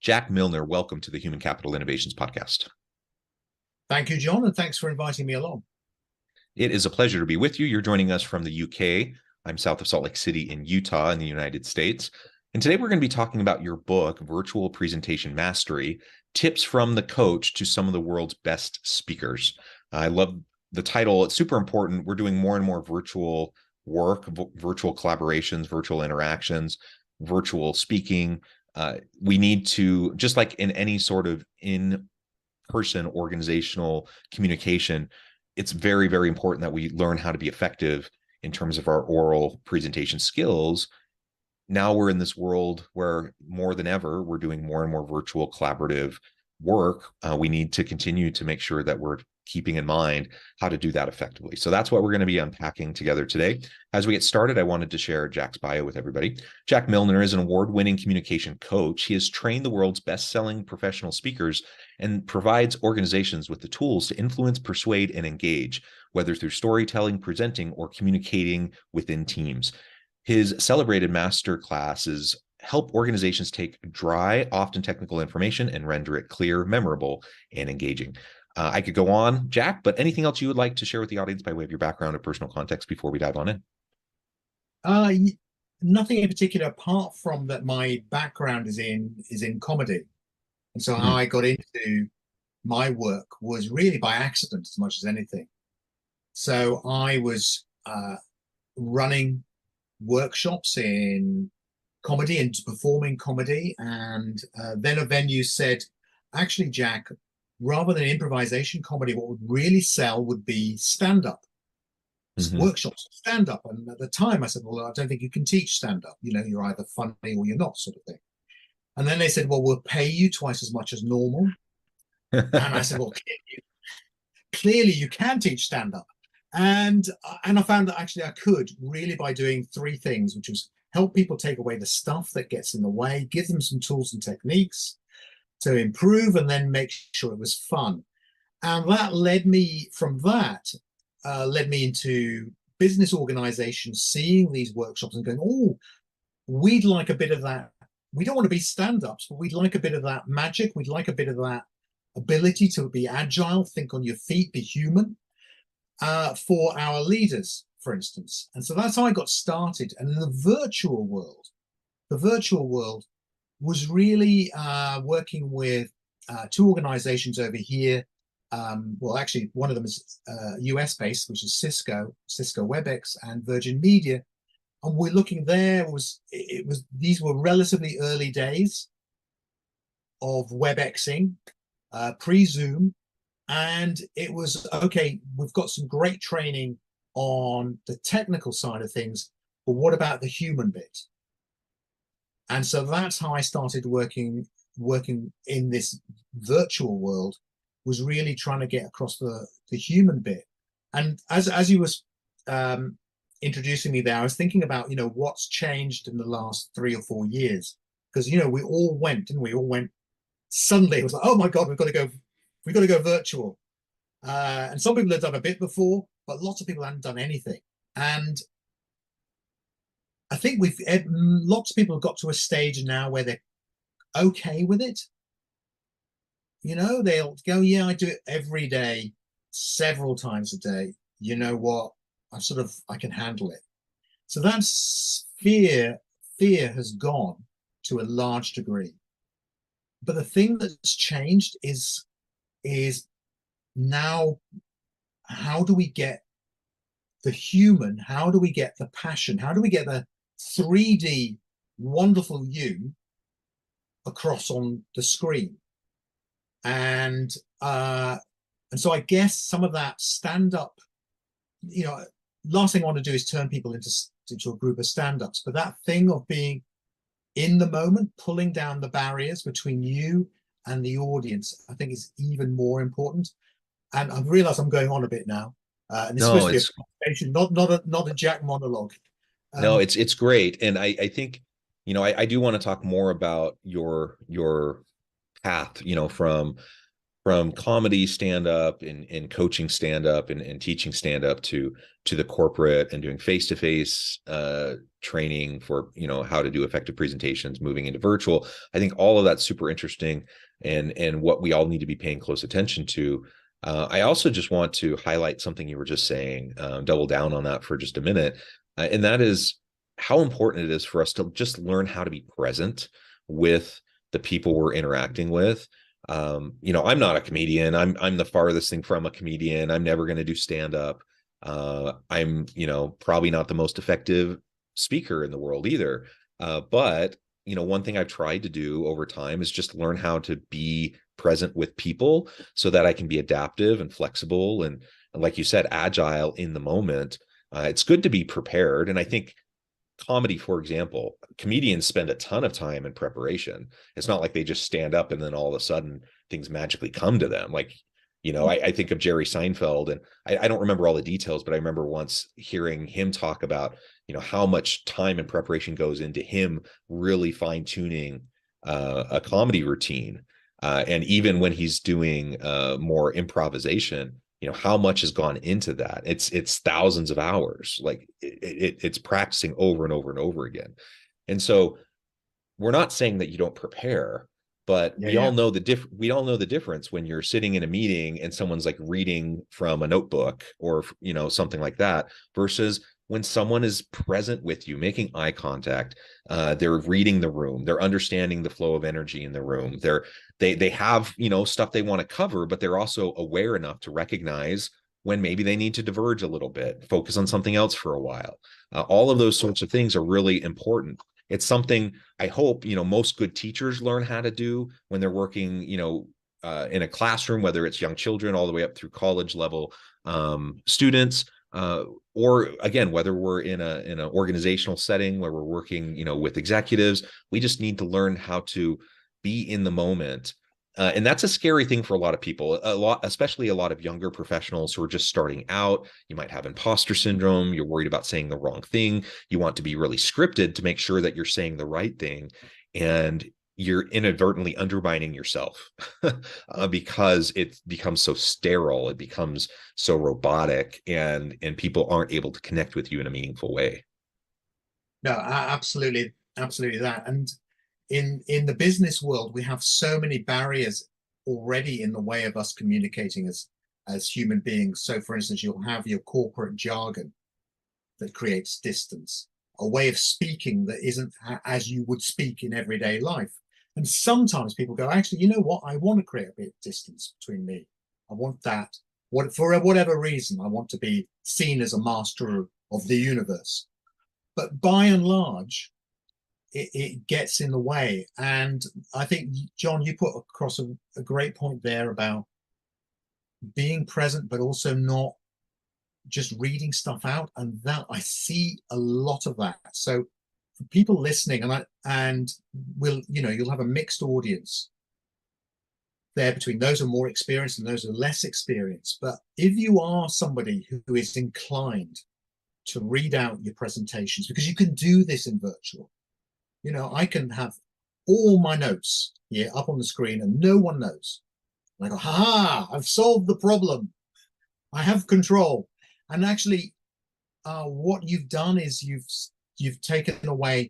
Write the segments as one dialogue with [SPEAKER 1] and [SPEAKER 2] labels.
[SPEAKER 1] Jack Milner, welcome to the Human Capital Innovations Podcast.
[SPEAKER 2] Thank you, John, and thanks for inviting me along.
[SPEAKER 1] It is a pleasure to be with you. You're joining us from the UK. I'm south of Salt Lake City in Utah in the United States. And today we're going to be talking about your book, Virtual Presentation Mastery, Tips from the Coach to Some of the World's Best Speakers. I love the title. It's super important. We're doing more and more virtual work, virtual collaborations, virtual interactions, virtual speaking. We need to, just like in any sort of in-person organizational communication, it's very, very important that we learn how to be effective in terms of our oral presentation skills. Now we're in this world where more than ever, we're doing more and more virtual collaborative work. We need to continue to make sure that we're keeping in mind how to do that effectively. So that's what we're going to be unpacking together today. As we get started, I wanted to share Jack's bio with everybody. Jack Milner is an award-winning communication coach. He has trained the world's best-selling professional speakers and provides organizations with the tools to influence, persuade, and engage, whether through storytelling, presenting, or communicating within teams. His celebrated master classes help organizations take dry, often technical information and render it clear, memorable, and engaging. I could go on, Jack, but anything else you would like to share with the audience by way of your background or personal context before we dive on in?
[SPEAKER 2] Nothing in particular, apart from that my background is in comedy. And so how I got into my work was really by accident as much as anything. So I was running workshops in comedy and performing comedy. And then a venue said, actually, Jack, rather than improvisation comedy, what would really sell would be stand-up. Workshops, stand-up. And at the time I said, well, I don't think you can teach stand-up. You know, you're either funny or you're not, sort of thing. And then they said, well, we'll pay you twice as much as normal. And I said, well, clearly you can teach stand-up. And I found that actually I could, really, by doing three things, which was help people take away the stuff that gets in the way, give them some tools and techniques to improve, and then make sure it was fun. And that led me, from that, led me into business organizations, seeing these workshops and going, oh, we'd like a bit of that. We don't want to be stand-ups, but we'd like a bit of that magic. We'd like a bit of that ability to be agile, think on your feet, be human, for our leaders, for instance. And so that's how I got started. And in the virtual world was really working with two organizations over here. Well, actually, one of them is US based, which is Cisco WebEx, and Virgin Media. And we're looking there, these were relatively early days of WebExing, pre-Zoom. And it was, okay, we've got some great training on the technical side of things, but what about the human bit? And so that's how I started working in this virtual world, was really trying to get across the human bit. And as you were introducing me there, I was thinking about, you know, what's changed in the last 3 or 4 years. Because, you know, we all went, suddenly it was like, oh my God, we've got to go virtual. And some people had done a bit before, but lots of people hadn't done anything. And I think lots of people have got to a stage now where they're okay with it. You know, they'll go, yeah, I do it every day, several times a day. You know what? I can handle it. So that's fear has gone to a large degree. But the thing that's changed is now, how do we get the human? How do we get the passion? How do we get the 3D wonderful you across on the screen? And so I guess some of that stand-up, you know, last thing I want to do is turn people into a group of stand-ups, but that thing of being in the moment, pulling down the barriers between you and the audience, I think is even more important. And I've realized I'm going on a bit now. And it's supposed to be a conversation, not a Jack monologue.
[SPEAKER 1] No, it's great. And I think, you know, I do want to talk more about your path, you know, from from comedy stand-up and coaching stand-up and teaching stand-up to the corporate and doing face-to-face training for, you know, how to do effective presentations, moving into virtual. I think all of that's super interesting and what we all need to be paying close attention to. I also just want to highlight something you were just saying, double down on that for just a minute, and that is how important it is for us to just learn how to be present with the people we're interacting with. You know, I'm not a comedian. I'm the farthest thing from a comedian. I'm never going to do stand up. I'm, you know, probably not the most effective speaker in the world either. But you know, one thing I've tried to do over time is just learn how to be present with people so that I can be adaptive and flexible and like you said, agile in the moment. It's good to be prepared, and I think comedy, for example, comedians spend a ton of time in preparation. It's not like they just stand up and then all of a sudden things magically come to them. Like, you know, I think of Jerry Seinfeld, and I don't remember all the details, but I remember once hearing him talk about, you know, how much time and preparation goes into him really fine tuning a comedy routine. And even when he's doing more improvisation, you know, how much has gone into that. It's thousands of hours. Like it's practicing over and over and over again. And so we're not saying that you don't prepare, but
[SPEAKER 2] Yeah,
[SPEAKER 1] we all
[SPEAKER 2] yeah.
[SPEAKER 1] know we all know the difference when you're sitting in a meeting and someone's like reading from a notebook or, you know, something like that, versus when someone is present with you, making eye contact. They're reading the room, they're understanding the flow of energy in the room, they have, you know, stuff they want to cover, but they're also aware enough to recognize when maybe they need to diverge a little bit, focus on something else for a while. All of those sorts of things are really important. It's something I hope, you know, most good teachers learn how to do when they're working, you know, in a classroom, whether it's young children all the way up through college level students, or again, whether we're in an organizational setting where we're working, you know, with executives. We just need to learn how to be in the moment. And that's a scary thing for a lot of people, especially a lot of younger professionals who are just starting out. You might have imposter syndrome. You're worried about saying the wrong thing. You want to be really scripted to make sure that you're saying the right thing. And you're inadvertently undermining yourself because it becomes so sterile. It becomes so robotic, and people aren't able to connect with you in a meaningful way.
[SPEAKER 2] No, absolutely, absolutely that. And in the business world, we have so many barriers already in the way of us communicating as human beings. So, for instance, you'll have your corporate jargon that creates distance, a way of speaking that isn't as you would speak in everyday life. And sometimes people go, actually, you know what? I want to create a bit of distance between me. I want that. For whatever reason, I want to be seen as a master of the universe. But by and large, it gets in the way. And I think, John, you put across a great point there about being present, but also not just reading stuff out. And that I see a lot of that. So for people listening, and will, you know, you'll have a mixed audience there between those who are more experienced and those who are less experienced. But if you are somebody who is inclined to read out your presentations, because you can do this in virtual, you know, I can have all my notes here up on the screen and no one knows. And I go, ha, I've solved the problem. I have control. And actually, what you've done is you've taken away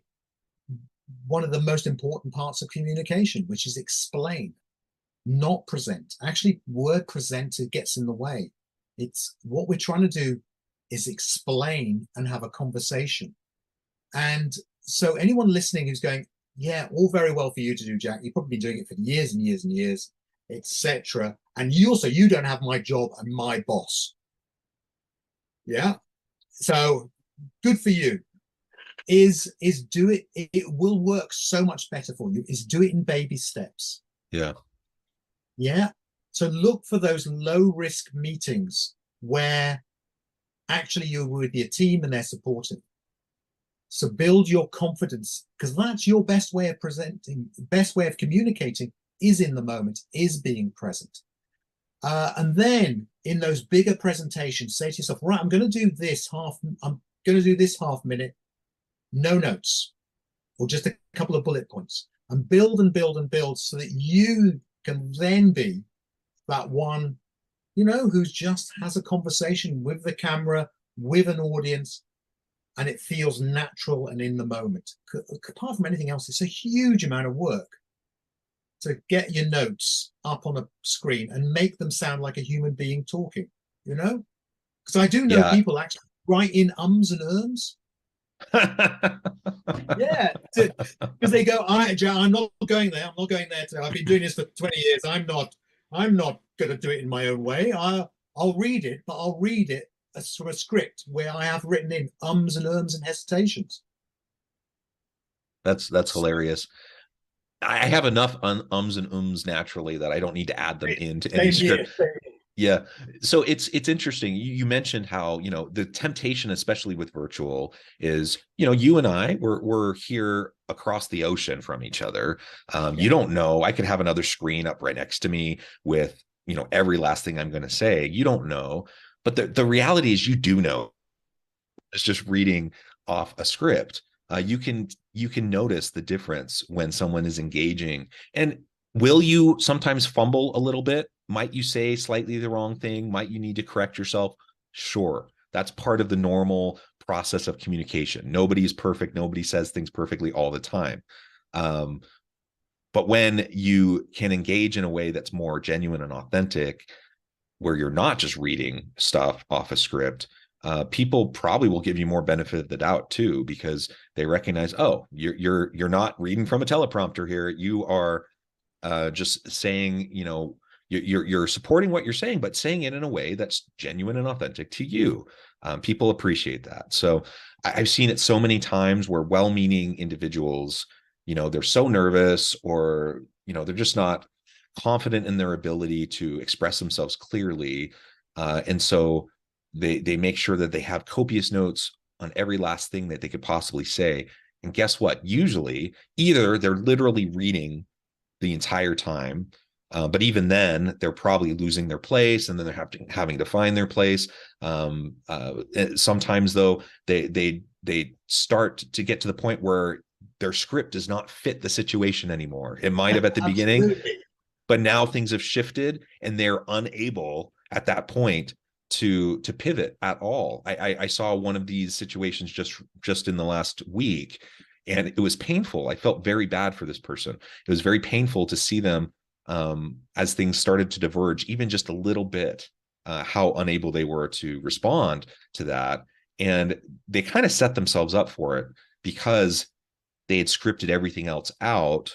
[SPEAKER 2] one of the most important parts of communication, which is explain, not present. Actually, word presenter gets in the way. It's what we're trying to do is explain and have a conversation. And so anyone listening who's going, yeah, all very well for you to do, Jack. You've probably been doing it for years and years and years, etc. And you don't have my job and my boss. Yeah. So good for you. Is do it. It will work so much better for you. Is do it in baby steps.
[SPEAKER 1] Yeah.
[SPEAKER 2] Yeah. So look for those low risk meetings where actually you're with your team and they're supportive. So build your confidence, because that's your best way of presenting, best way of communicating is in the moment, is being present. And then in those bigger presentations, say to yourself, right, I'm going to do this half minute, no notes, or just a couple of bullet points, and build and build and build so that you can then be that one, who just has a conversation with the camera, with an audience, and it feels natural and in the moment. Apart from anything else, it's a huge amount of work to get your notes up on a screen and make them sound like a human being talking, Because I do know
[SPEAKER 1] Yeah.
[SPEAKER 2] people actually write in ums and erms. Yeah, because they go, I'm not going there. I'm not going there today. I've been doing this for 20 years. I'm not going to do it in my own way. I'll read it, but I'll read it as from a script where I have written in ums and erms and hesitations.
[SPEAKER 1] That's hilarious. I have enough ums and ums naturally that I don't need to add them into any script. Yeah. So it's interesting. You mentioned how, the temptation, especially with virtual, is, you and I, we're here across the ocean from each other. You don't know. I could have another screen up right next to me with, every last thing I'm going to say. You don't know. But the reality is you do know. It's just reading off a script. You can notice the difference when someone is engaging. And will you sometimes fumble a little bit? Might you say slightly the wrong thing? Might you need to correct yourself? Sure. That's part of the normal process of communication. Nobody is perfect. Nobody says things perfectly all the time. But when you can engage in a way that's more genuine and authentic, where you're not just reading stuff off a script, people probably will give you more benefit of the doubt too, because they recognize, oh, you're not reading from a teleprompter here. You are just saying, you're supporting what you're saying, but saying it in a way that's genuine and authentic to you. People appreciate that. So I've seen it so many times where well-meaning individuals, they're so nervous, or, they're just not confident in their ability to express themselves clearly. And so they make sure that they have copious notes on every last thing that they could possibly say. And guess what? Usually, either they're literally reading the entire time, but even then, they're probably losing their place, and then they're having to find their place. Sometimes, though, they start to get to the point where their script does not fit the situation anymore. It might have at the beginning, but now things have shifted, and they're unable at that point to pivot at all. I saw one of these situations just in the last week, and it was painful. I felt very bad for this person. It was very painful to see them as things started to diverge, even just a little bit, how unable they were to respond to that. And they kind of set themselves up for it because they had scripted everything else out,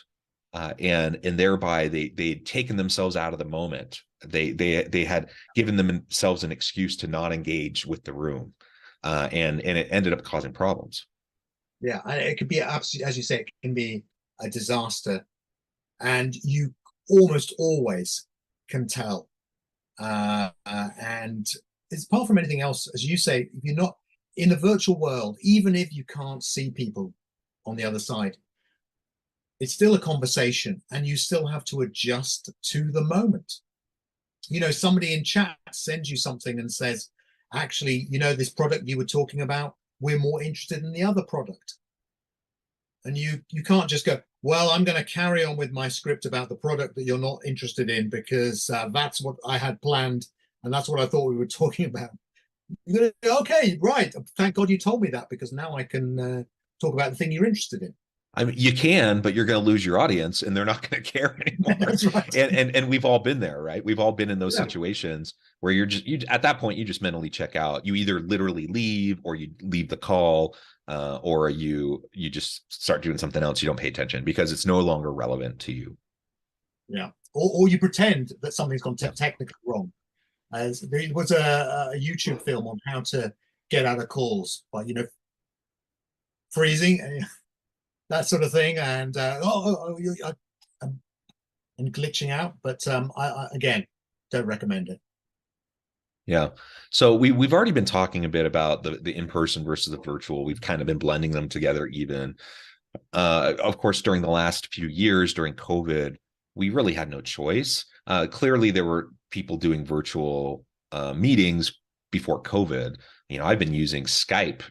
[SPEAKER 1] and thereby they'd taken themselves out of the moment. They had given themselves an excuse to not engage with the room, and it ended up causing problems.
[SPEAKER 2] Yeah, and it could be absolutely, as you say, it can be a disaster, and you almost always can tell. And it's apart from anything else, as you say, if you're not in the virtual world, even if you can't see people on the other side, it's still a conversation, and you still have to adjust to the moment. Somebody in chat sends you something and says, actually, this product you were talking about, we're more interested in the other product. And you can't just go, well, I'm going to carry on with my script about the product that you're not interested in, because that's what I had planned, and that's what I thought we were talking about. You're going to go, okay, right. Thank God you told me that, because now I can talk about the thing you're interested in.
[SPEAKER 1] I mean, you can, but you're going to lose your audience, and they're not going to care anymore.
[SPEAKER 2] That's right.
[SPEAKER 1] And we've all been there, right? We've all been in those situations where you at that point, you just mentally check out. You either literally leave, or you leave the call, or you just start doing something else. You don't pay attention because it's no longer relevant to you.
[SPEAKER 2] Yeah. Or you pretend that something's gone technically wrong. There was a YouTube film on how to get out of calls by, freezing, that sort of thing, and and glitching out. But I again don't recommend it.
[SPEAKER 1] Yeah. So we've already been talking a bit about the in-person versus the virtual. We've kind of been blending them together even. Of course, during the last few years, during COVID, we really had no choice. Clearly, there were people doing virtual meetings before COVID. I've been using Skype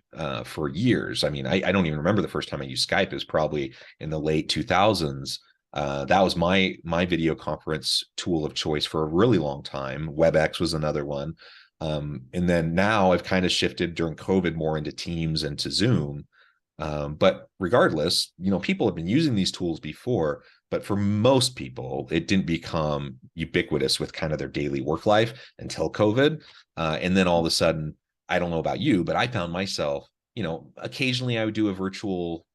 [SPEAKER 1] for years. I mean, I don't even remember the first time I used Skype. It was probably in the late 2000s. That was my video conference tool of choice for a really long time. WebEx was another one. And then now I've kind of shifted during COVID more into Teams and to Zoom. But regardless, people have been using these tools before, but for most people, it didn't become ubiquitous with kind of their daily work life until COVID. And then all of a sudden, I don't know about you, but I found myself, occasionally I would do a virtual,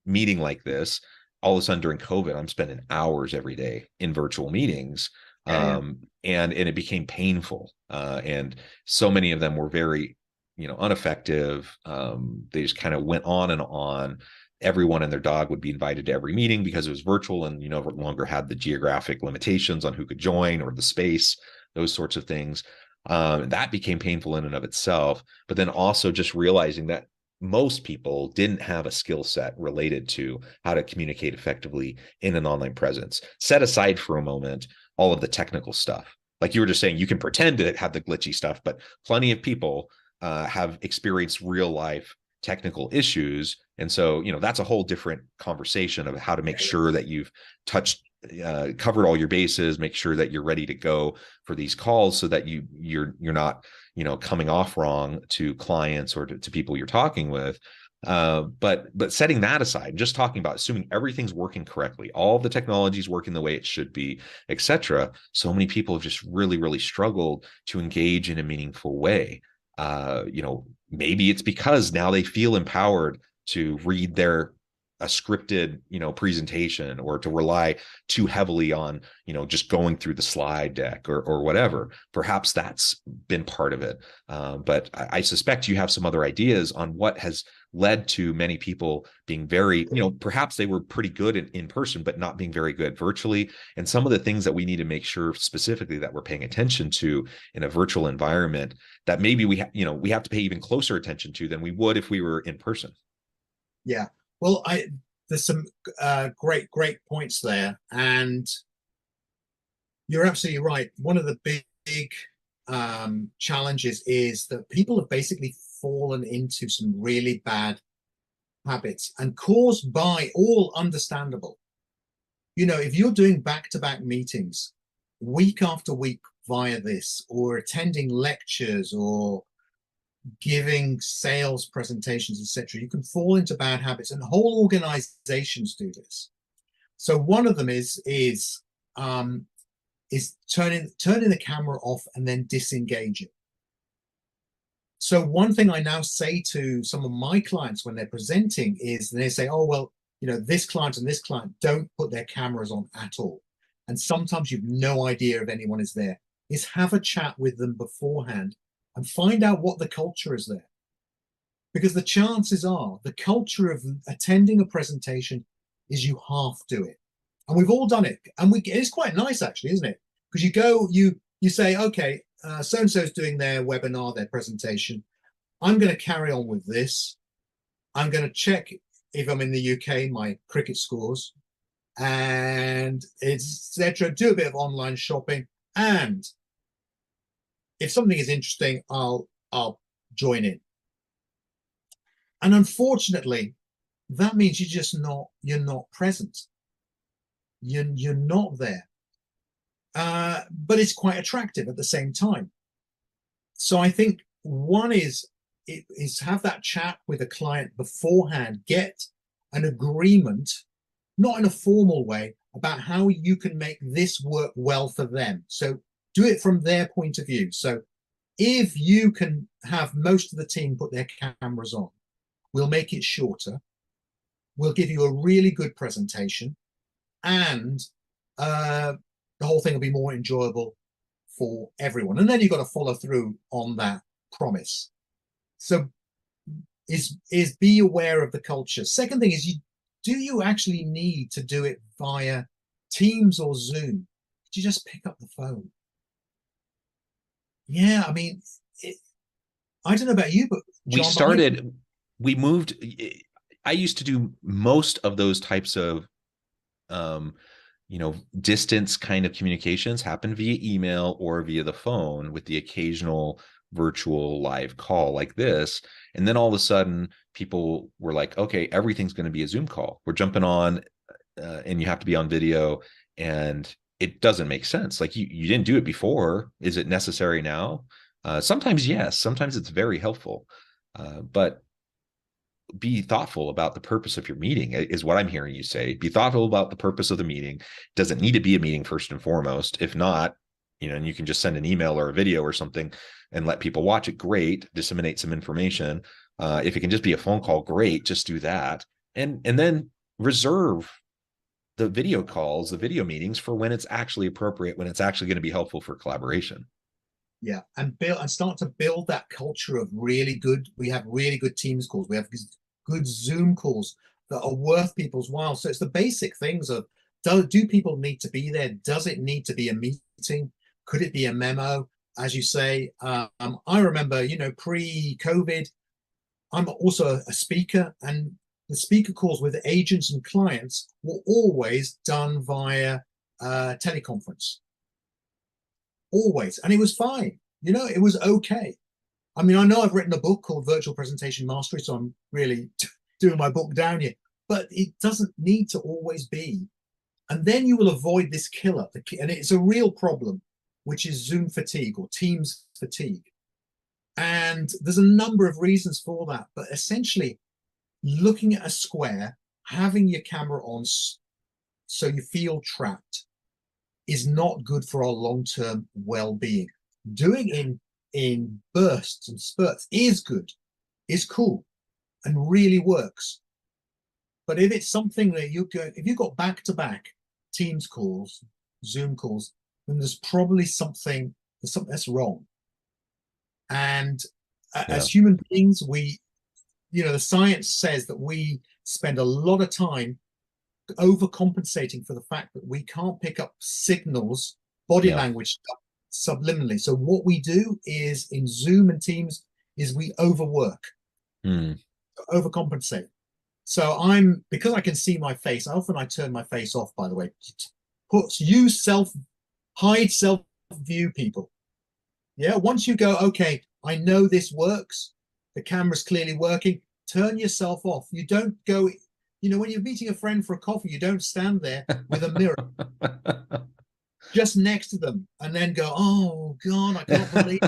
[SPEAKER 1] meeting like this. All of a sudden during COVID, I'm spending hours every day in virtual meetings.
[SPEAKER 2] Yeah.
[SPEAKER 1] And it became painful. And so many of them were very, ineffective. They just kind of went on and on. Everyone and their dog would be invited to every meeting because it was virtual and, no longer had the geographic limitations on who could join or the space, those sorts of things. That became painful in and of itself. But then also just realizing that most people didn't have a skill set related to how to communicate effectively in an online presence. Set aside for a moment all of the technical stuff. Like you were just saying, you can pretend to have the glitchy stuff, but plenty of people have experienced real life technical issues. And so, that's a whole different conversation of how to make sure that you've covered all your bases, make sure that you're ready to go for these calls so that you're not, coming off wrong to clients or to people you're talking with. But setting that aside, just talking about assuming everything's working correctly, all the technology is working the way it should be, etc. So many people have just really, really struggled to engage in a meaningful way. Maybe it's because now they feel empowered to read a scripted, presentation, or to rely too heavily on, just going through the slide deck or whatever. Perhaps that's been part of it. But I suspect you have some other ideas on what has led to many people being very, perhaps they were pretty good in person, but not being very good virtually. And some of the things that we need to make sure specifically that we're paying attention to in a virtual environment that maybe we have to pay even closer attention to than we would if we were in person.
[SPEAKER 2] Yeah. Well, there's some great points there, and you're absolutely right. One of the big challenges is that people have basically fallen into some really bad habits, and caused by, all understandable. If you're doing back-to-back meetings week after week via this, or attending lectures, or giving sales presentations, etc., you can fall into bad habits, and whole organizations do this. So one of them is turning the camera off and then disengaging. So one thing I now say to some of my clients when they're presenting is, they say, oh, well, this client and this client don't put their cameras on at all, and sometimes you've no idea if anyone is there, is have a chat with them beforehand and find out what the culture is there. Because the chances are the culture of attending a presentation is you half do it. And we've all done it. And it's quite nice, actually, isn't it? Because you go, you say, okay, so-and-so's doing their webinar, their presentation. I'm going to carry on with this. I'm going to check, if I'm in the UK, my cricket scores, and etc. Do a bit of online shopping, and if something is interesting, I'll join in. And unfortunately, that means you're not present. You're not there. But it's quite attractive at the same time. So I think one is have that chat with a client beforehand, get an agreement, not in a formal way, about how you can make this work well for them. So do it from their point of view. So if you can have most of the team put their cameras on, we'll make it shorter. We'll give you a really good presentation, and the whole thing will be more enjoyable for everyone. And then you've got to follow through on that promise. So is be aware of the culture. Second thing is, do you actually need to do it via Teams or Zoom? Could you just pick up the phone? Yeah, I mean, I don't know about you, but John,
[SPEAKER 1] we moved. I used to do most of those types of, distance kind of communications happen via email or via the phone, with the occasional virtual live call like this. And then all of a sudden people were like, okay, everything's going to be a Zoom call. We're jumping on and you have to be on video, and it doesn't make sense. Like you didn't do it before. Is it necessary now? Sometimes yes, sometimes it's very helpful, but be thoughtful about the purpose of your meeting is what I'm hearing you say. Be thoughtful about the purpose of the meeting. Does it need to be a meeting first and foremost? If not, and you can just send an email or a video or something and let people watch it. Great. Disseminate some information. If it can just be a phone call, great. Just do that. And then reserve the video calls, the video meetings for when it's actually appropriate, when it's actually going to be helpful for collaboration.
[SPEAKER 2] Yeah, and start to build that culture of we have really good Teams calls. We have good Zoom calls that are worth people's while. So it's the basic things of, do people need to be there? Does it need to be a meeting? Could it be a memo? As you say, I remember, pre-COVID, I'm also a speaker, and the speaker calls with agents and clients were always done via teleconference. Always. And it was fine. It was okay. I mean, I know I've written a book called Virtual Presentation Mastery, so I'm really doing my book down here, but it doesn't need to always be. And then you will avoid this killer, and it's a real problem, which is Zoom fatigue or Teams fatigue. And there's a number of reasons for that, but essentially looking at a square, having your camera on so you feel trapped, is not good for our long-term well-being. Doing in bursts and spurts is good, is cool, and really works. But if it's something that if you've got back-to-back Teams calls, Zoom calls, then there's probably something that's wrong. And as human beings, the science says that we spend a lot of time overcompensating for the fact that we can't pick up signals, body language subliminally. So what we do is in Zoom and Teams is we overwork, overcompensate. So because I can see my face, I turn my face off, by the way. Hide self-view, people. Yeah, once you go, okay, I know this works, the camera's clearly working, turn yourself off. You don't go, when you're meeting a friend for a coffee, you don't stand there with a mirror just next to them and then go, oh God, I can't believe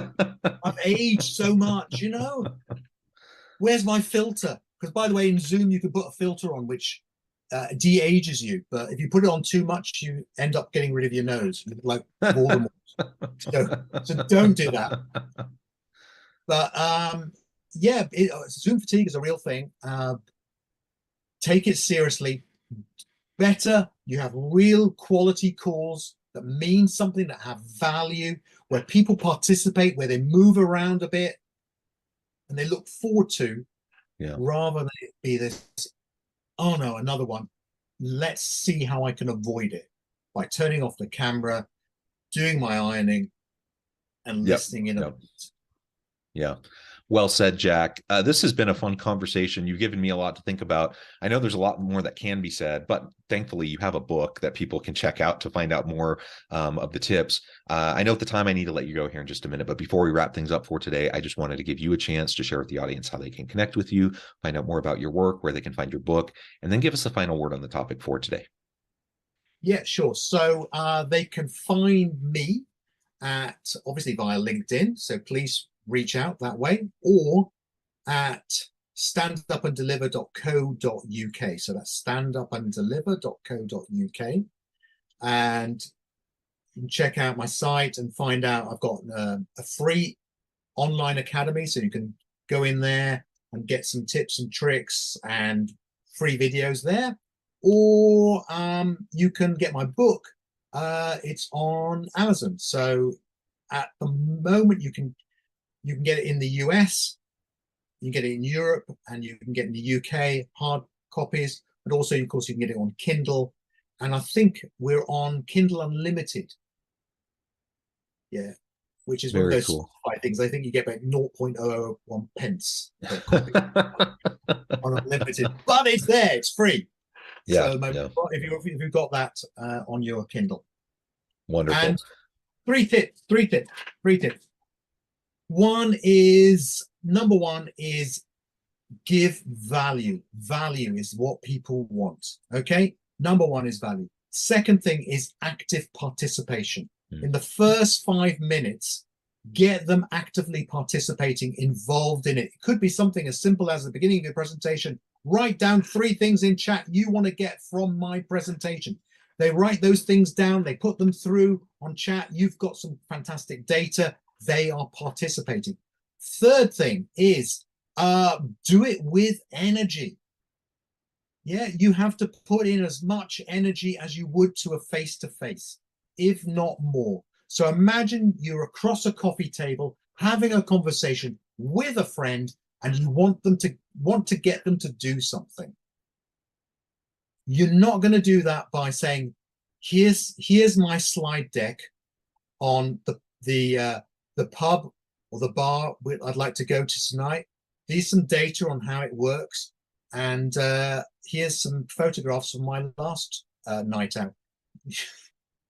[SPEAKER 2] I've aged so much, Where's my filter? Because by the way, in Zoom, you can put a filter on which de-ages you. But if you put it on too much, you end up getting rid of your nose, like Voldemort. So don't do that. But Zoom fatigue is a real thing. Take it seriously. Better you have real quality calls that mean something, that have value, where people participate, where they move around a bit and they look forward to, rather than it be this, oh no, another one. Let's see how I can avoid it by turning off the camera, doing my ironing, and listening in a bit.
[SPEAKER 1] Yeah. Well said, Jack. This has been a fun conversation. You've given me a lot to think about. I know there's a lot more that can be said, but thankfully you have a book that people can check out to find out more of the tips. I know at the time I need to let you go here in just a minute, but before we wrap things up for today, I just wanted to give you a chance to share with the audience how they can connect with you, find out more about your work, where they can find your book, and then give us a final word on the topic for today.
[SPEAKER 2] Yeah, sure. So they can find me obviously via LinkedIn. So please reach out that way, or at standupanddeliver.co.uk. So that's standupanddeliver.co.uk. And you can check out my site and find out I've got a free online academy. So you can go in there and get some tips and tricks and free videos there. Or you can get my book. It's on Amazon. So at the moment, you can get it in the US, you can get it in Europe, and you can get it in the UK, hard copies, but also, of course, you can get it on Kindle. And I think we're on Kindle Unlimited. Yeah, which is one of those
[SPEAKER 1] cool
[SPEAKER 2] things. I think you get about 0.001 pence per copy on Unlimited, but it's there, it's free.
[SPEAKER 1] Yeah.
[SPEAKER 2] So if you've got that on your Kindle.
[SPEAKER 1] Wonderful.
[SPEAKER 2] And three tips. Number one is give value. Value is what people want. Okay. Number one is value. Second thing is active participation. In the first 5 minutes, get them actively participating, involved in it. It could be something as simple as at the beginning of your presentation, write down 3 things in chat you want to get from my presentation. They write those things down, they put them through on chat. You've got some fantastic data. They are participating. Third thing is do it with energy. Yeah, you have to put in as much energy as you would to a face-to-face, if not more. So imagine you're across a coffee table having a conversation with a friend, and you want to get them to do something. You're not going to do that by saying, here's my slide deck on the pub or the bar I'd like to go to tonight. Here's some data on how it works, and here's some photographs from my last night out.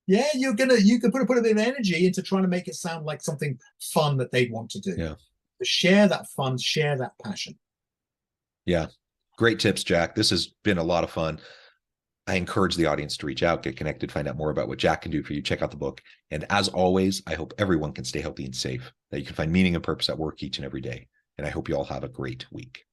[SPEAKER 2] Yeah, you can put a bit of energy into trying to make it sound like something fun that they want to do.
[SPEAKER 1] Yeah.
[SPEAKER 2] To share that fun, share that passion.
[SPEAKER 1] Yeah. Great tips, Jack. This has been a lot of fun. I encourage the audience to reach out, get connected, find out more about what Jack can do for you. Check out the book. And as always, I hope everyone can stay healthy and safe, that you can find meaning and purpose at work each and every day. And I hope you all have a great week.